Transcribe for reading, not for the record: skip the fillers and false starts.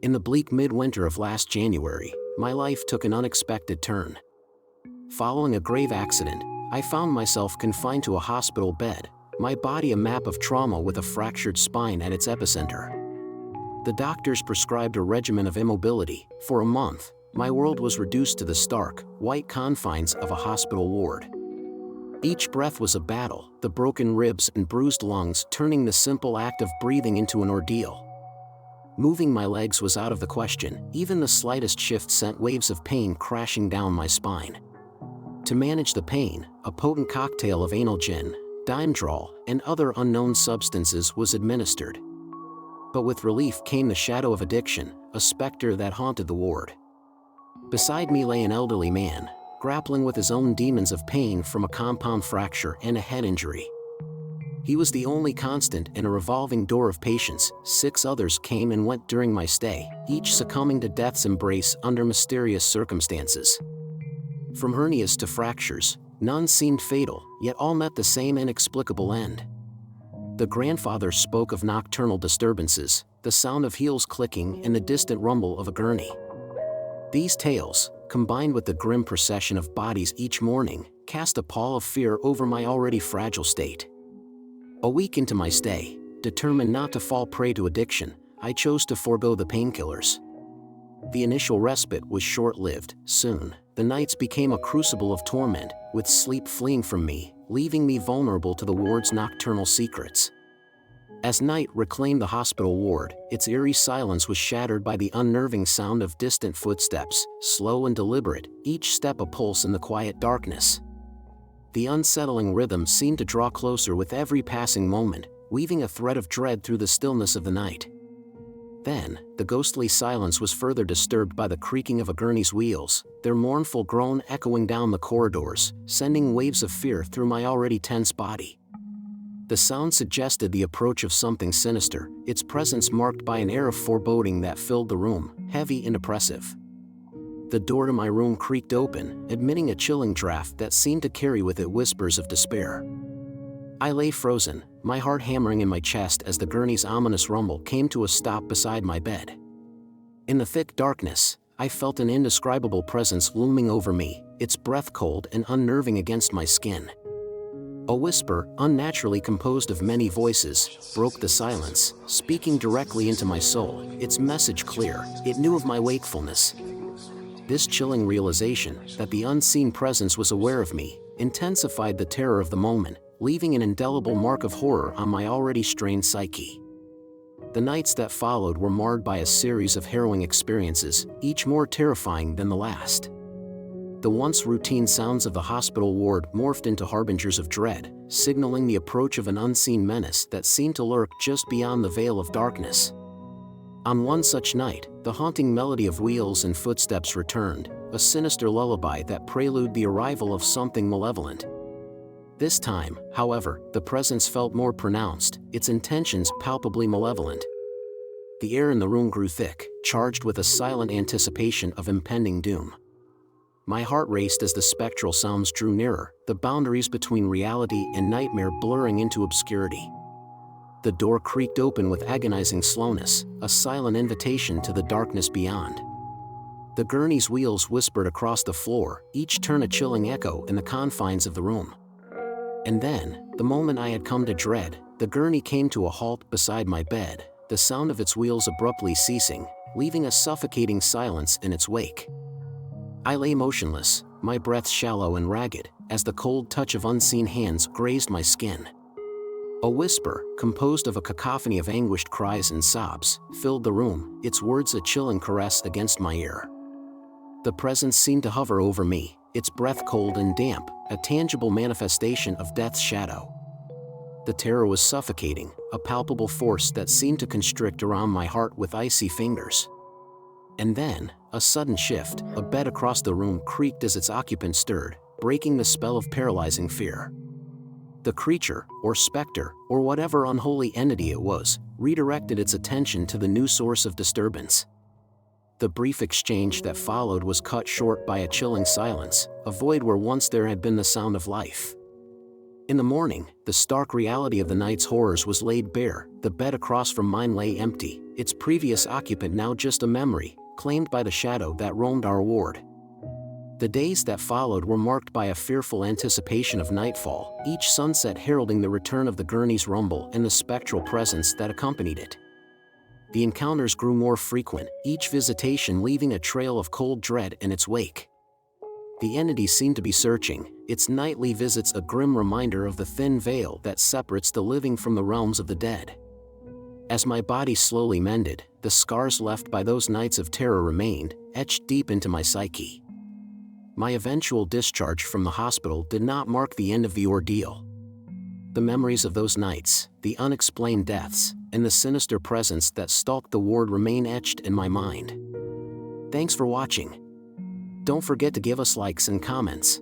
In the bleak midwinter of last January, my life took an unexpected turn. Following a grave accident, I found myself confined to a hospital bed, my body a map of trauma with a fractured spine at its epicenter. The doctors prescribed a regimen of immobility. For a month, my world was reduced to the stark, white confines of a hospital ward. Each breath was a battle, the broken ribs and bruised lungs turning the simple act of breathing into an ordeal. Moving my legs was out of the question, even the slightest shift sent waves of pain crashing down my spine. To manage the pain, a potent cocktail of analgin, Dimedrol, and other unknown substances was administered. But with relief came the shadow of addiction, a specter that haunted the ward. Beside me lay an elderly man, grappling with his own demons of pain from a compound fracture and a head injury. He was the only constant in a revolving door of patients. 6 others came and went during my stay, each succumbing to death's embrace under mysterious circumstances. From hernias to fractures, none seemed fatal, yet all met the same inexplicable end. The grandfather spoke of nocturnal disturbances, the sound of heels clicking and the distant rumble of a gurney. These tales, combined with the grim procession of bodies each morning, cast a pall of fear over my already fragile state. A week into my stay, determined not to fall prey to addiction, I chose to forego the painkillers. The initial respite was short-lived. Soon, the nights became a crucible of torment, with sleep fleeing from me, leaving me vulnerable to the ward's nocturnal secrets. As night reclaimed the hospital ward, its eerie silence was shattered by the unnerving sound of distant footsteps, slow and deliberate, each step a pulse in the quiet darkness. The unsettling rhythm seemed to draw closer with every passing moment, weaving a thread of dread through the stillness of the night. Then, the ghostly silence was further disturbed by the creaking of a gurney's wheels, their mournful groan echoing down the corridors, sending waves of fear through my already tense body. The sound suggested the approach of something sinister, its presence marked by an air of foreboding that filled the room, heavy and oppressive. The door to my room creaked open, admitting a chilling draft that seemed to carry with it whispers of despair. I lay frozen, my heart hammering in my chest as the gurney's ominous rumble came to a stop beside my bed. In the thick darkness, I felt an indescribable presence looming over me, its breath cold and unnerving against my skin. A whisper, unnaturally composed of many voices, broke the silence, speaking directly into my soul, its message clear. It knew of my wakefulness. This chilling realization, that the unseen presence was aware of me, intensified the terror of the moment, leaving an indelible mark of horror on my already strained psyche. The nights that followed were marred by a series of harrowing experiences, each more terrifying than the last. The once routine sounds of the hospital ward morphed into harbingers of dread, signaling the approach of an unseen menace that seemed to lurk just beyond the veil of darkness. On one such night, the haunting melody of wheels and footsteps returned, a sinister lullaby that preluded the arrival of something malevolent. This time, however, the presence felt more pronounced, its intentions palpably malevolent. The air in the room grew thick, charged with a silent anticipation of impending doom. My heart raced as the spectral sounds drew nearer, the boundaries between reality and nightmare blurring into obscurity. The door creaked open with agonizing slowness, a silent invitation to the darkness beyond. The gurney's wheels whispered across the floor, each turn a chilling echo in the confines of the room. And then, the moment I had come to dread, the gurney came to a halt beside my bed, the sound of its wheels abruptly ceasing, leaving a suffocating silence in its wake. I lay motionless, my breath shallow and ragged, as the cold touch of unseen hands grazed my skin. A whisper, composed of a cacophony of anguished cries and sobs, filled the room, its words a chilling caress against my ear. The presence seemed to hover over me, its breath cold and damp, a tangible manifestation of death's shadow. The terror was suffocating, a palpable force that seemed to constrict around my heart with icy fingers. And then, a sudden shift, a bed across the room creaked as its occupant stirred, breaking the spell of paralyzing fear. The creature, or specter, or whatever unholy entity it was, redirected its attention to the new source of disturbance. The brief exchange that followed was cut short by a chilling silence, a void where once there had been the sound of life. In the morning, the stark reality of the night's horrors was laid bare. The bed across from mine lay empty, its previous occupant now just a memory, claimed by the shadow that roamed our ward. The days that followed were marked by a fearful anticipation of nightfall, each sunset heralding the return of the gurney's rumble and the spectral presence that accompanied it. The encounters grew more frequent, each visitation leaving a trail of cold dread in its wake. The entity seemed to be searching, its nightly visits a grim reminder of the thin veil that separates the living from the realms of the dead. As my body slowly mended, the scars left by those nights of terror remained, etched deep into my psyche. My eventual discharge from the hospital did not mark the end of the ordeal. The memories of those nights, the unexplained deaths, and the sinister presence that stalked the ward remain etched in my mind. Thanks for watching. Don't forget to give us likes and comments.